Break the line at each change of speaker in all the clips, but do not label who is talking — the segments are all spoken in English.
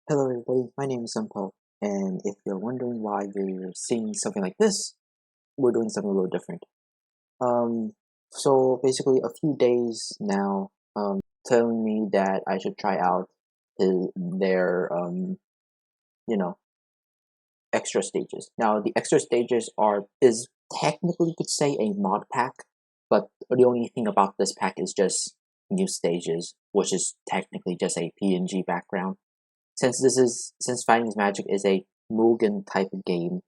Hello everybody, my name is Sampo, and if you're wondering why you're seeing something like this, we're doing something a little different. So basically a few days now, telling me that I should try out their, you know, extra stages. Now the extra stages is technically you could say a mod pack, but the only thing about this pack is just new stages, which is technically just a PNG background. Since Fighting Magic is a Mugen type of game,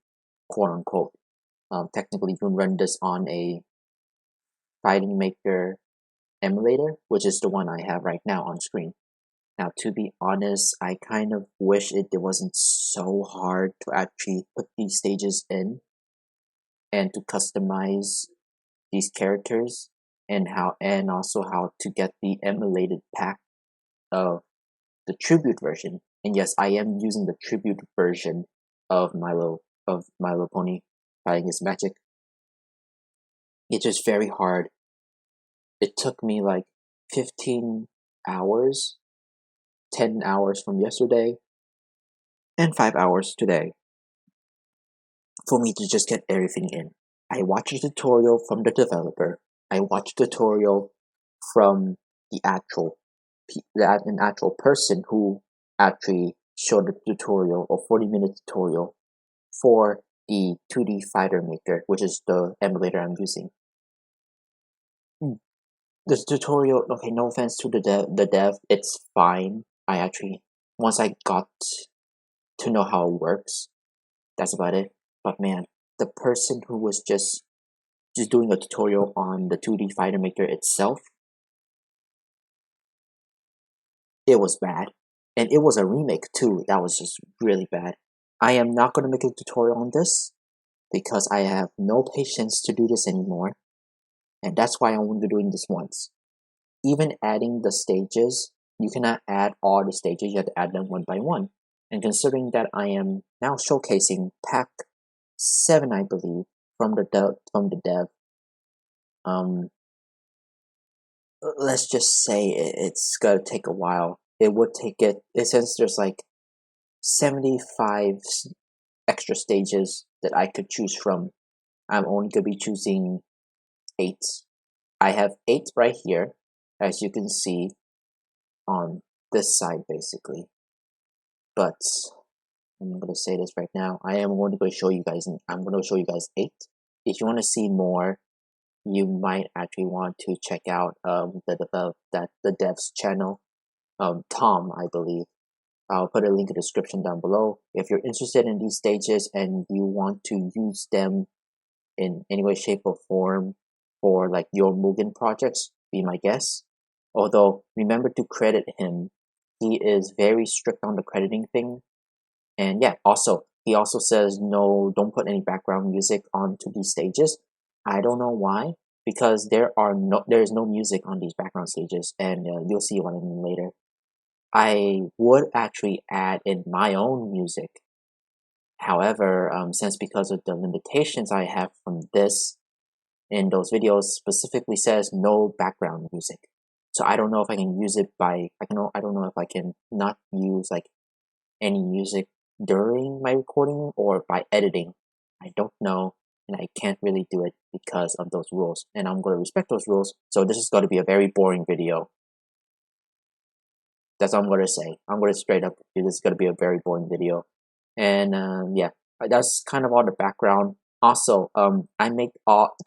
quote unquote, technically you can run this on a Fighting Maker emulator, which is the one I have right now on screen. Now, to be honest, I kind of wish it wasn't so hard to actually put these stages in and to customize these characters and also how to get the emulated pack of the tribute version. And yes, I am using the tribute version of My Little Pony Fighting His Magic. It's just very hard. It took me like 15 hours, 10 hours from yesterday, and 5 hours today for me to just get everything in. I watched a tutorial from the developer. I watched a tutorial from an actual person who actually showed the tutorial, or 40-minute tutorial for the 2D Fighter Maker, which is the emulator I'm using. This tutorial, okay, no offense to the dev, it's fine. Once I got to know how it works, that's about it. But man, the person who was just doing a tutorial on the 2D Fighter Maker itself, it was bad. And it was a remake too, that was just really bad. I am not going to make a tutorial on this, because I have no patience to do this anymore. And that's why I'm only doing this once. Even adding the stages, you cannot add all the stages, you have to add them one by one. And considering that I am now showcasing pack 7, I believe, from the dev, let's just say it's gonna take a while. It would take since there's like 75 extra stages that I could choose from. I'm only gonna be choosing 8. I have 8 right here, as you can see on this side basically. But I'm gonna say this right now. I'm going to show you guys 8. If you want to see more, you might actually want to check out the dev's channel, Tom, I believe. I'll put a link in the description down below. If you're interested in these stages and you want to use them in any way, shape, or form for like your Mugen projects, be my guest. Although remember to credit him. He is very strict on the crediting thing. And yeah, he also says no, don't put any background music onto these stages. I don't know why, because there is no music on these background stages, and you'll see what I mean later. I would actually add in my own music. However, because of the limitations I have from this in those videos, specifically says no background music. So I don't know if I can use it I don't know if I can not use like any music during my recording or by editing. I don't know, and I can't really do it because of those rules, and I'm going to respect those rules. So this is going to be a very boring video. That's all I'm going to say. I'm going to straight up, this is going to be a very boring video. And yeah, that's kind of all the background. Also, to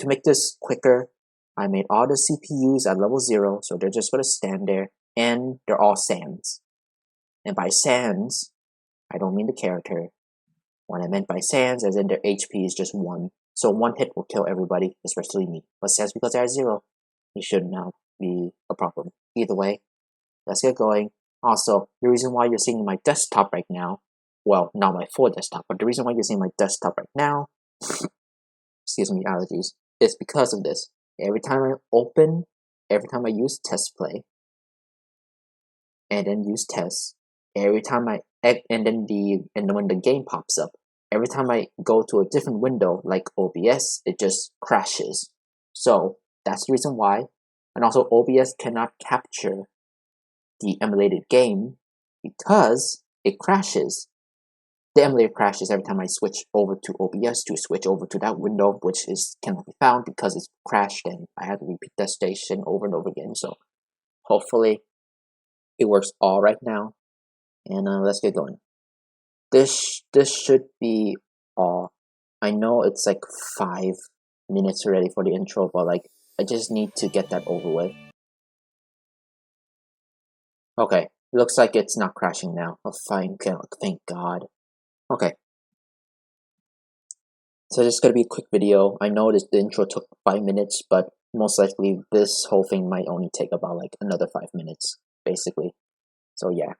make this quicker, I made all the CPUs at level 0, so they're just going to stand there, and they're all sans. And by sans, I don't mean the character. What I meant by sans, as in their HP is just 1. So 1 hit will kill everybody, especially me. But sans, because they're at 0, it should not be a problem. Either way, let's get going. Also, the reason why you're seeing my desktop right now, well, not my full desktop, but the reason why you're seeing my desktop right now, excuse me, allergies, is because of this. Every time I use test play, and then use test, when the game pops up, every time I go to a different window like OBS, it just crashes. So that's the reason why. And also OBS cannot capture the emulated game because it crashes. The emulator crashes every time I switch over to OBS to switch over to that window, which cannot be found because it's crashed, and I had to repeat that station over and over again. So hopefully it works all right now, and let's get going. This should be all. I know it's like 5 minutes already for the intro, but like I just need to get that over with. Okay, looks like it's not crashing now. Oh, fine, thank God. Okay. So this is going to be a quick video. I know the intro took 5 minutes, but most likely this whole thing might only take about like another 5 minutes, basically. So yeah.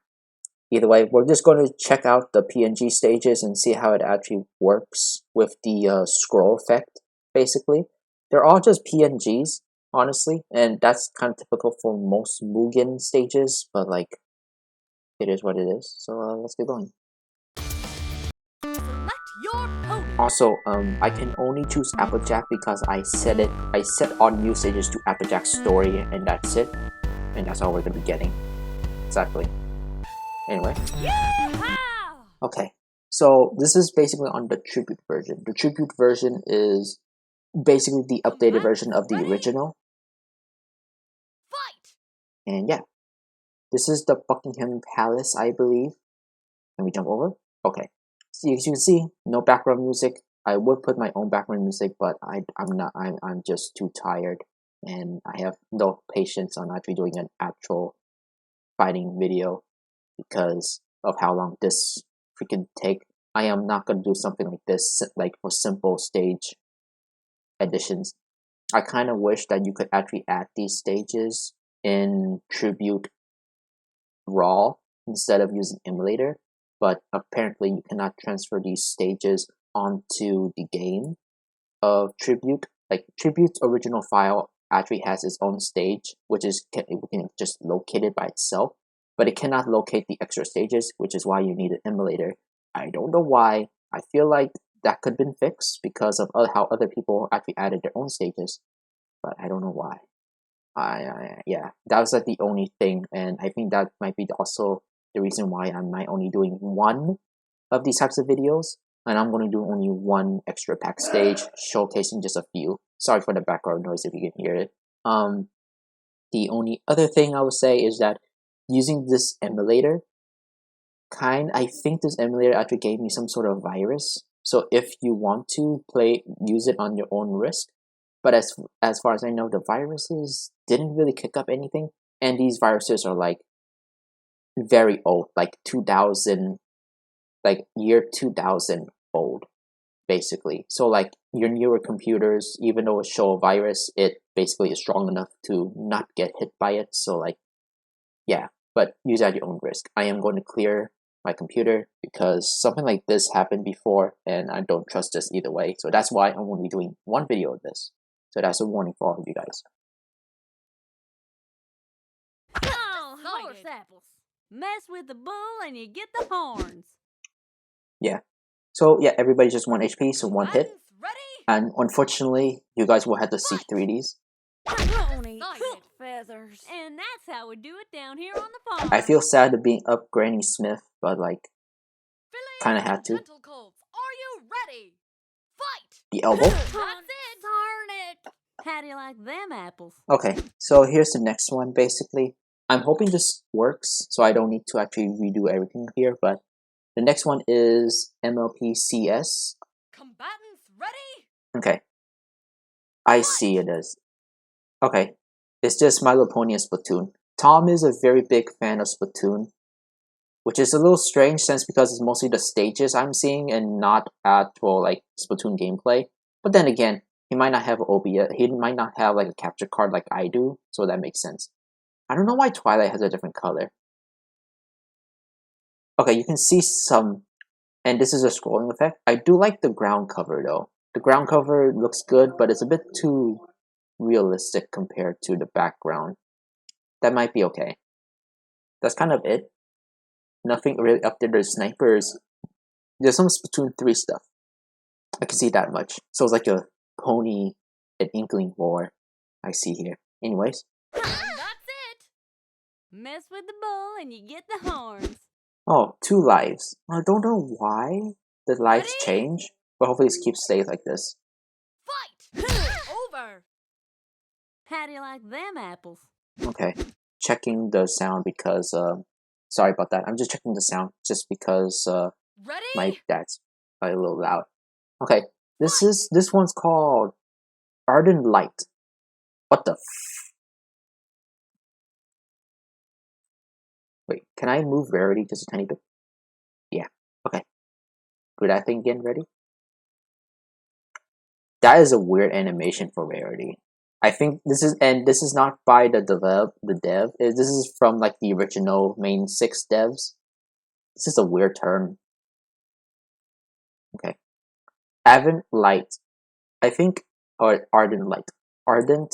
Either way, we're just going to check out the PNG stages and see how it actually works with the scroll effect, basically. They're all just PNGs, honestly, and that's kind of typical for most Mugen stages, but like, it is what it is. So let's get going. Also, I can only choose Applejack because I set on new stages to Applejack story, and that's it. And that's all we're gonna be getting. Exactly. Anyway. Okay. So this is basically on the tribute version. The tribute version is basically the updated version of the original. And yeah. This is the Buckingham Palace, I believe. Can we jump over? Okay. So as you can see, no background music. I would put my own background music, but I'm just too tired, and I have no patience on actually doing an actual fighting video because of how long this freaking take. I am not gonna do something like this, like for simple stage additions. I kind of wish that you could actually add these stages in Tribute Raw instead of using emulator. But apparently you cannot transfer these stages onto the game of Tribute. Like Tribute's original file actually has its own stage, which can just locate it by itself, but it cannot locate the extra stages, which is why you need an emulator. I don't know why. I feel like that could have been fixed because of how other people actually added their own stages, but I don't know why. Yeah, that was like the only thing, and I think that might be also the reason why I might only doing one of these types of videos, and I'm going to do only one extra pack stage, showcasing just a few. Sorry for the background noise if you can hear it. The only other thing I would say is that using this emulator, I think this emulator actually gave me some sort of virus. So if you want to use it on your own risk. But as far as I know, the viruses didn't really kick up anything, and these viruses are like very old, like 2000, like year 2000 old, basically. So like your newer computers, even though it show a virus, it basically is strong enough to not get hit by it. So like, yeah, but use at your own risk. I am going to clear my computer because something like this happened before, and I don't trust this either way. So that's why I'm only doing one video of this. So that's a warning for all of you guys.
Oh, horse apples. Mess with the bull and you get the horns.
Yeah. So yeah, everybody just 1 HP, so 1 hit. And unfortunately, you guys will have to see 3Ds.
Feathers. And that's how we do it down here on the farm.
I feel sad to being up Granny Smith, but like, kind of had to.
Are you ready? Fight!
The elbow.
That's it. Darn it. How do you like them apples?
Okay, so here's the next one, basically. I'm hoping this works, so I don't need to actually redo everything here, but the next one is MLP CS.
Combatants ready?
Okay. I see it is. Okay. It's just My Little Pony and Splatoon. Tom is a very big fan of Splatoon, which is a little strange since because it's mostly the stages I'm seeing and not actual like Splatoon gameplay. But then again, he might not have OBS. He might not have like a capture card like I do, so that makes sense. I don't know why Twilight has a different color. Okay, you can see some, and this is a scrolling effect. I do like the ground cover though. The ground cover looks good, but it's a bit too realistic compared to the background. That might be okay. That's kind of it. Nothing really up there. There's snipers. There's some Splatoon 3 stuff. I can see that much. So it's like a pony and inkling war I see here. Anyways.
That's it. Mess with the bull and you get the horns.
Oh, 2 lives. I don't know why the lives
Ready?
change, but hopefully it keeps staying like this.
Fight! Over! How do you like them apples?
Okay, checking the sound because, sorry about that. I'm just checking the sound just because,
Ready?
my dad's a little loud. Okay, this one's called Ardent Light. What the Wait, can I move rarity just a tiny bit? Yeah, okay. Do that thing again, ready? That is a weird animation for rarity. I think this is not by the dev. This is from like the original main 6 devs. This is a weird term. Okay. Ardent Light. I think, or Ardent Light. Ardent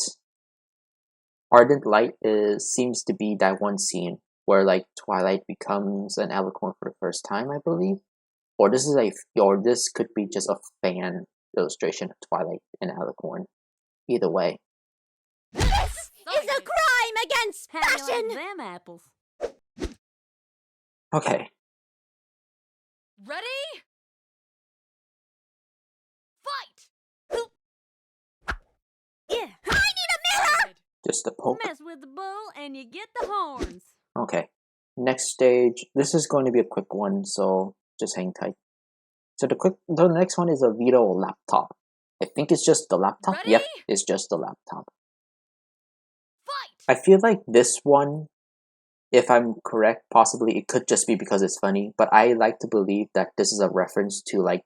Light seems to be that one scene where like Twilight becomes an alicorn for the first time, I believe. Or this could be just a fan illustration of Twilight and alicorn. Either way.
This is a crime against fashion! How do you like them apples?
Okay.
Ready? Fight! Yeah. I need a mirror!
Just a poke.
Mess with the bull and you get the horns.
Okay. Next stage. This is going to be a quick one, so just hang tight. So the next one is a Vito laptop. I think it's just the laptop.
Ready?
Yep, it's just the laptop.
Fight!
I feel like this one, if I'm correct, possibly it could just be because it's funny, but I like to believe that this is a reference to like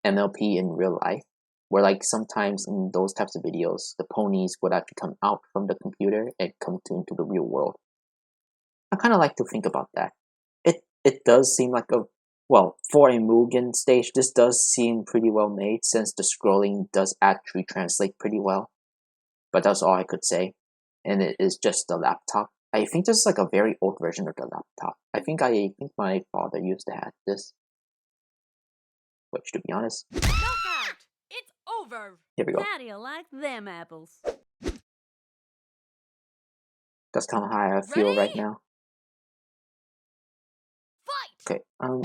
MLP in real life, where like sometimes in those types of videos, the ponies would actually come out from the computer and come into the real world. I kind of like to think about that. It does seem like for a Mugen stage, this does seem pretty well made since the scrolling does actually translate pretty well. But that's all I could say. And it is just the laptop. I think this is like a very old version of the laptop. I think my father used to have this. Which, to be honest,
Knockout! It's over!
Here we go.
How do you like them apples?
That's kind of how I feel right
Ready?
now.
Fight!
Okay,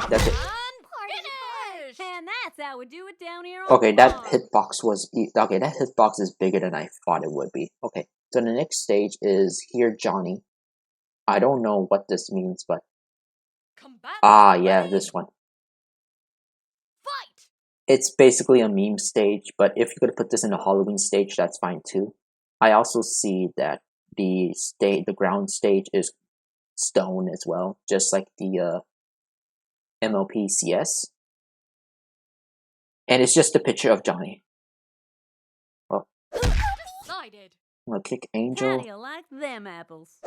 that's it.
Finish! And that's how we do it down here on
Okay,
the
that
farm.
that hitbox is bigger than I thought it would be. Okay, so the next stage is Here Johnny. I don't know what this means, but yeah, this one.
Fight!
It's basically a meme stage, but if you're gonna put this in a Halloween stage, that's fine too. I also see that the ground stage is stone as well, just like the MLP CS. And it's just a picture of Johnny. Well,
Decided.
I'm gonna kick
How
Angel.
do you like them apples?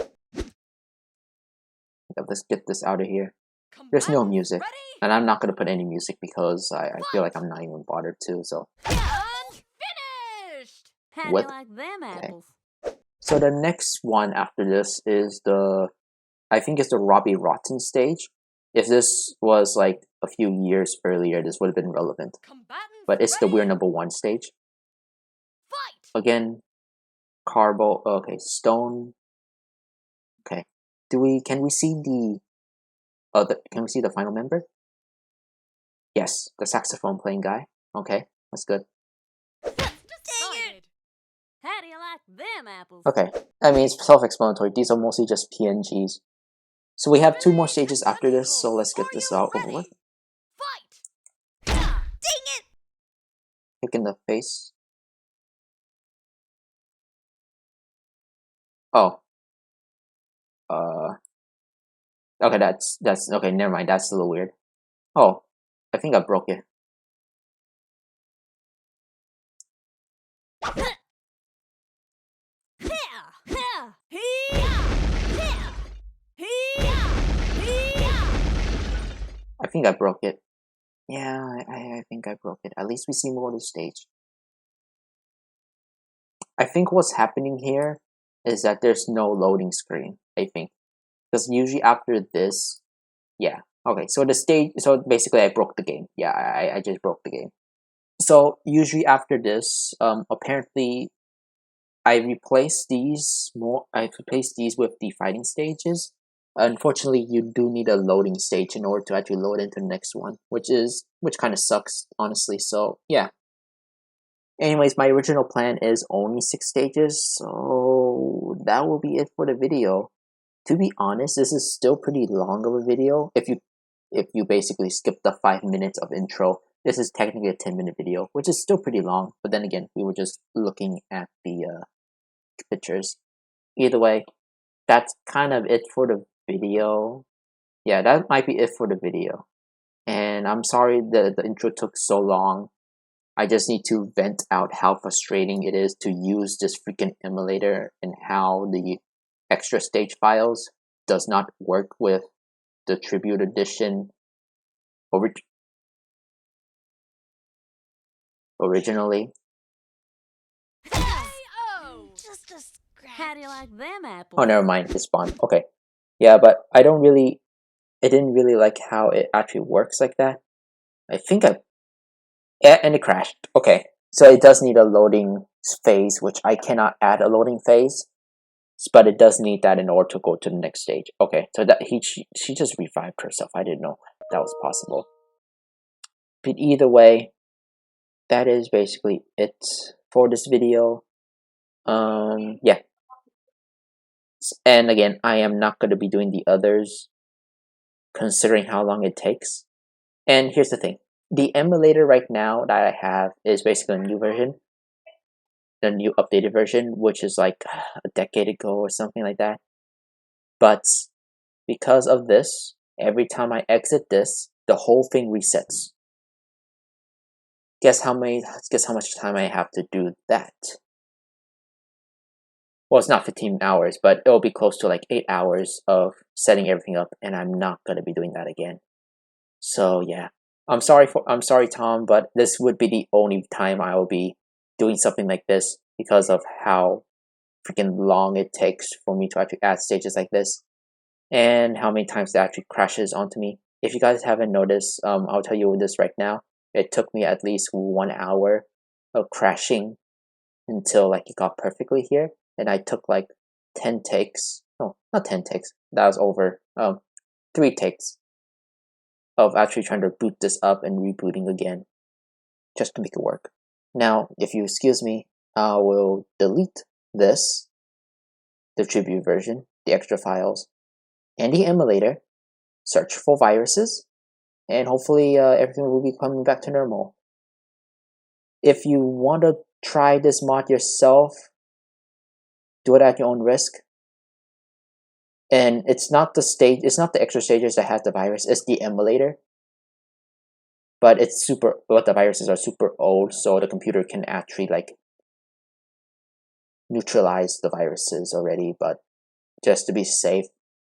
Let's get this out of here. There's no music.
Ready?
And I'm not gonna put any music because I feel like I'm not even bothered to, so.
Unfinished! How
What?
do you like them apples?
So the next one after this is I think it's the Robbie Rotten stage. If this was like a few years earlier, this would have been relevant. But it's the We're Number 1 stage.
Fight!
Again, Carbo, okay, Stone. Okay. Can we see can we see the final member? Yes, the saxophone playing guy. Okay, that's good.
How do you like them apples?
Okay, I mean, it's self-explanatory. These are mostly just PNGs. So we have 2 more stages after this, so let's get this out over with.
Fight! Dang it!
Kick in the face. Oh. Okay, that's okay, never mind, that's a little weird. Oh, I think I broke it. I think I broke it. Yeah, I think I broke it. At least we see more of the stage. I think what's happening here is that there's no loading screen, I think. Because usually after this, yeah. Okay, so so basically I broke the game. Yeah, I just broke the game. So usually after this, apparently I replaced these with the fighting stages. unfortunately, you do need a loading stage in order to actually load into the next one, which kind of sucks, honestly. So yeah. Anyways, my original plan is only 6 stages, so that will be it for the video. To be honest, this is still pretty long of a video. If you basically skip the 5 minutes of intro, this is technically a 10-minute video, which is still pretty long. But then again, we were just looking at the pictures. Either way, that's kind of it for the video. Yeah, that might be it for the video. And I'm sorry that the intro took so long. I just need to vent out how frustrating it is to use this freaking emulator and how the extra stage files does not work with the Tribute Edition originally.
Just a scratch. How do you like them apples?
Oh, never mind, it's spawned. Okay. Yeah, but I didn't really like how it actually works like that. And it crashed. Okay, so it does need a loading phase, which I cannot add a loading phase, but it does need that in order to go to the next stage. Okay, so that she just revived herself. I didn't know that was possible. But either way, that is basically it for this video. Yeah. And again, I am not going to be doing the others, considering how long it takes. And here's the thing. The emulator right now that I have is basically a new version. The new updated version, which is like a decade ago or something like that. But because of this, every time I exit this, the whole thing resets. Guess how much time I have to do that? Well, it's not 15 hours, but it'll be close to like 8 hours of setting everything up, and I'm not going to be doing that again. So yeah, I'm sorry Tom, but this would be the only time I will be doing something like this because of how freaking long it takes for me to actually add stages like this, and how many times it actually crashes onto me. If you guys haven't noticed, I'll tell you this right now. It took me at least 1 hour of crashing until like it got perfectly here, and I took like 10 takes. No, not 10 takes. That was over 3 takes of actually trying to boot this up and rebooting again just to make it work. Now, if you excuse me, I will delete this, the Tribute version, the extra files, and the emulator, search for viruses, and hopefully everything will be coming back to normal. If you want to try this mod yourself, do it at your own risk. And it's not the extra stages that has the virus, it's the emulator. But the viruses are super old, so the computer can actually like neutralize the viruses already. But just to be safe,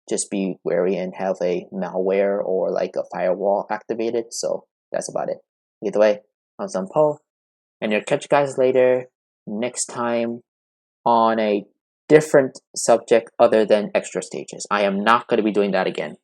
just be wary and have a malware or like a firewall activated. So that's about it. Either way, I'm Zampo, and I'll catch you guys later next time on a different subject other than extra stages. I am not going to be doing that again.